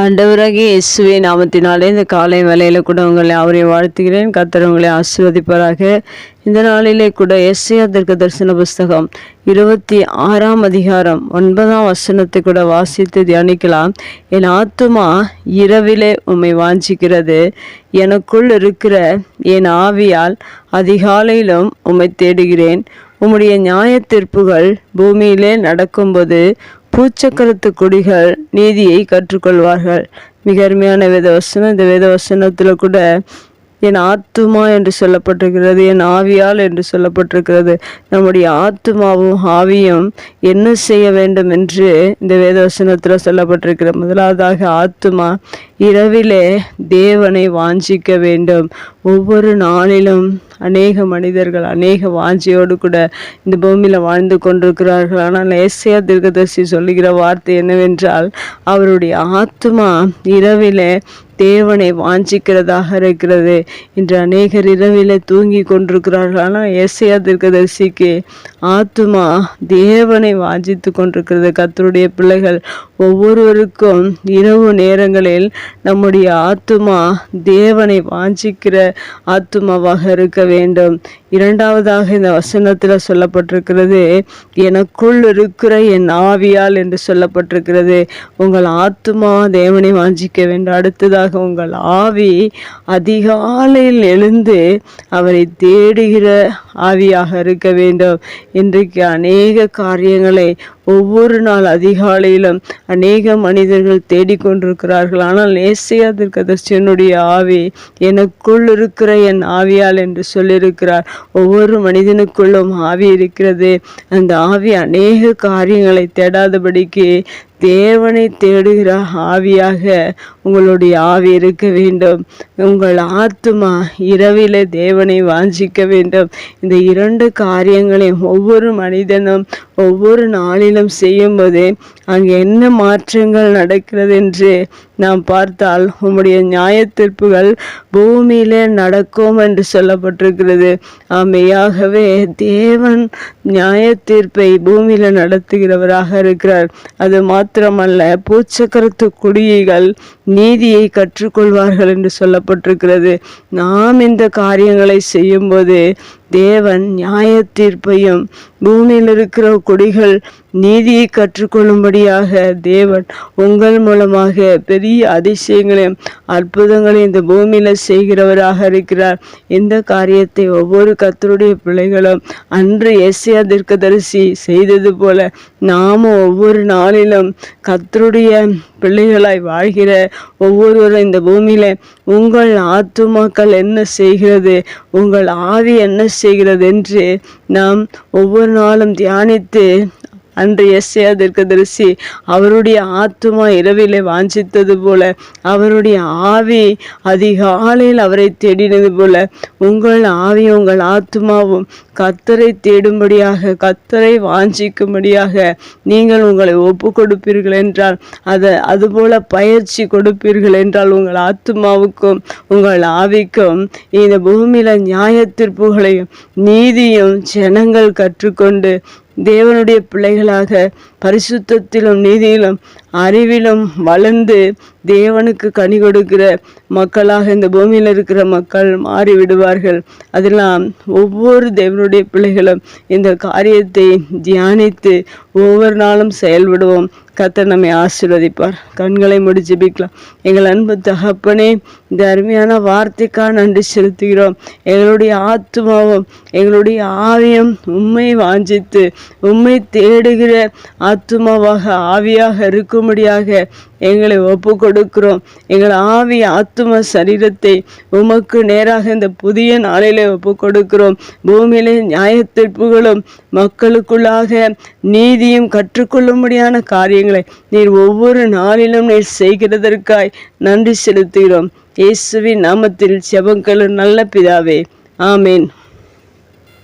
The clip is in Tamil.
ஆண்டவராகிய இயேசுவின் நாமத்தினாலே இந்த காலை வேளையில கூட உங்களை அவரை வாழ்த்துகிறேன். கர்த்தர் உங்களை ஆசீர்வதிப்பாராக. இந்த நாளிலே கூட எஸ்ஐயா தீர்க்கதரிசன புஸ்தகம் 26ஆம் அதிகாரம் 9ஆம் வசனத்தை கூட வாசித்து தியானிக்கலாம். என் ஆத்துமா இரவிலே உம்மை வாஞ்சிக்கிறது, எனக்குள் இருக்கிற என் ஆவியால் அதிகாலையிலும் உம்மை தேடுகிறேன். உம்முடைய நியாய தீர்ப்புகள் பூமியிலே நடக்கும்போது பூச்சக்கரத்து கொடிகள் நீதியை கற்றுக்கொள்வார்கள். மிக அருமையான வேதவசனம். இந்த வேதவசனத்தில் கூட என் ஆத்துமா என்று சொல்லப்பட்டிருக்கிறது, என் ஆவியால் என்று சொல்லப்பட்டிருக்கிறது. நம்முடைய ஆத்துமாவும் ஆவியும் என்ன செய்ய வேண்டும் என்று இந்த வேதவசனத்தில் சொல்லப்பட்டிருக்கிற முதலாவதாக ஆத்துமா இரவிலே தேவனை வாஞ்சிக்க வேண்டும். ஒவ்வொரு நாளிலும் அநேக மனிதர்கள் அநேக வாஞ்சியோடு கூட இந்த பூமியில் வாழ்ந்து கொண்டிருக்கிறார்கள். ஆனால் ஏசாயா தீர்க்கதரிசி சொல்லுகிற வார்த்தை என்னவென்றால், அவருடைய ஆத்துமா இரவிலே தேவனை வாஞ்சிக்கிறதாக இருக்கிறது. இன்று அநேகர் இரவிலே தூங்கி கொண்டிருக்கிறார்கள். ஆனால் ஏசாயா தீர்க்கதரிசிக்கு ஆத்துமா தேவனை வாஞ்சித்து கொண்டிருக்கிறது. கர்த்தருடைய பிள்ளைகள் ஒவ்வொருவருக்கும் இரவு நேரங்களில் நம்முடைய ஆத்துமா தேவனை வாஞ்சிக்கிற ஆத்துமாவாக இருக்க வேண்டும். இரண்டாவதாக இந்த வசனத்தில் சொல்லப்பட்டிருக்கிறது, எனக்குள் இருக்கிற என் ஆவியால் என்று சொல்லப்பட்டிருக்கிறது. உங்கள் ஆத்துமா தேவனை வாஞ்சிக்க வேண்டும். அடுத்ததாக உங்கள் ஆவி அதிகாலையில் எழுந்து அவரை தேடுகிற ஆவியாக இருக்க வேண்டும். இன்றைக்கு அநேக காரியங்களை ஒவ்வொரு நாள் அதிகாலையிலும் அநேக மனிதர்கள் தேடிக்கொண்டிருக்கிறார்கள். ஆனால் ஏசாயா தீர்க்கதரிசியினுடைய ஆவி எனக்குள் இருக்கிற என் ஆவியால் என்று சொல்லியிருக்கிறார். ஒவ்வொரு மனிதனுக்குள்ளும் ஆவி இருக்கிறது. அந்த ஆவி அநேக காரியங்களை தேடாதபடிக்கு தேவனை தேடுகிற ஆவியாக உங்களுடைய ஆவி இருக்க வேண்டும். உங்கள் ஆத்துமா இரவிலே தேவனை வாஞ்சிக்க வேண்டும். இந்த இரண்டு காரியங்களையும் ஒவ்வொரு மனிதனும் ஒவ்வொரு நாளிலும் செய்யும்போது அங்கே என்ன மாற்றங்கள் நடக்கிறது என்று நாம் பார்த்தால், உம்முடைய நியாய தீர்ப்புகள் பூமியிலே நடக்கும் என்று சொல்லப்பட்டிருக்கிறது. மெய்யாகவே தேவன் நியாய தீர்ப்பை பூமியில நடத்துகிறவராக இருக்கிறார். அது மாத்திரமல்ல, பூச்சக்கரத்து குடிகள் நீதியை கற்றுக்கொள்வார்கள் என்று சொல்லப்பட்டிருக்கிறது. நாம் இந்த காரியங்களை செய்யும்போது தேவன் நியாய தீர்ப்பையும் பூமியில் இருக்கிற கொடிகள் நீதியை கற்றுக்கொள்ளும்படியாக தேவன் உங்கள் மூலமாக பெரிய அதிசயங்களையும் அற்புதங்களையும் இந்த பூமியில செய்கிறவராக இருக்கிறார். இந்த காரியத்தை ஒவ்வொரு கர்த்தருடைய பிள்ளைகளும் அன்று ஏசாயா தீர்க்கதரிசி செய்தது போல நாமும் ஒவ்வொரு நாளிலும் கர்த்தருடைய பிள்ளைகளாய் வாழ்கிற ஒவ்வொருவரும் இந்த பூமியில உங்கள் ஆத்துமாக்கள் என்ன செய்கிறது, உங்கள் ஆவி என்ன செய்கிறது என்று நாம் ஒவ்வொரு நாளும் தியானித்து, அன்று ஏசாயா தீர்க்கதரிசி அவருடைய ஆத்துமா இரவிலே வாஞ்சித்தது போல, அவருடைய ஆவி அதிகாலையில் அவரை தேடினது போல, உங்கள் ஆவி உங்கள் ஆத்துமாவும் கர்த்தரை தேடும்படியாக கர்த்தரை வாஞ்சிக்கும்படியாக நீங்கள் உங்களை ஒப்பு கொடுப்பீர்கள் என்றால், அதுபோல பயிற்சி கொடுப்பீர்கள் என்றால், உங்கள் ஆத்துமாவுக்கும் உங்கள் ஆவிக்கும் இந்த பூமியில நியாய தீர்ப்புகளையும் நீதியும் ஜனங்கள் கற்றுக்கொண்டு தேவனுடைய பிள்ளைகளாக பரிசுத்தத்திலும் நீதியிலும் அறிவிலும் வளர்ந்து தேவனுக்கு கனி கொடுக்கிற மக்களாக இந்த பூமியில் இருக்கிற மக்கள் மாறிவிடுவார்கள். அதெல்லாம் ஒவ்வொரு தேவனுடைய பிள்ளைகளும் இந்த காரியத்தை தியானித்து ஒவ்வொரு நாளும் செயல்படுவோம். கர்த்தர் நம்மை ஆசீர்வதிப்பார். கண்களை மூடி ஜெபிக்கலாம். எங்கள் அன்பு தகப்பனே, இந்த அருமையான வார்த்தைக்காக நன்றி செலுத்துகிறோம். எங்களுடைய ஆத்துமாவும் எங்களுடைய ஆவியும் உம்மை வாஞ்சித்து உம்மை தேடுகிற ஆத்துமாவாக ஆவியாக இருக்கும்படியாக எங்களை ஒப்பு கொடுக்கிறோம். எங்கள் ஆவி ஆத்தும சரீரத்தை உமக்கு நேராக இந்த புதிய நாளிலே ஒப்பு கொடுக்கிறோம். பூமியிலே நியாய தீர்ப்புகளும் மக்களுக்குள்ளாக நீதியும் கற்றுக்கொள்ளும்படியான காரியங்களை நீர் ஒவ்வொரு நாளிலும் நீர் செய்கிறதற்காய் நன்றி செலுத்துகிறோம். இயேசுவின் நாமத்தில் ஜெபங்களும் நல்ல பிதாவே, ஆமேன்.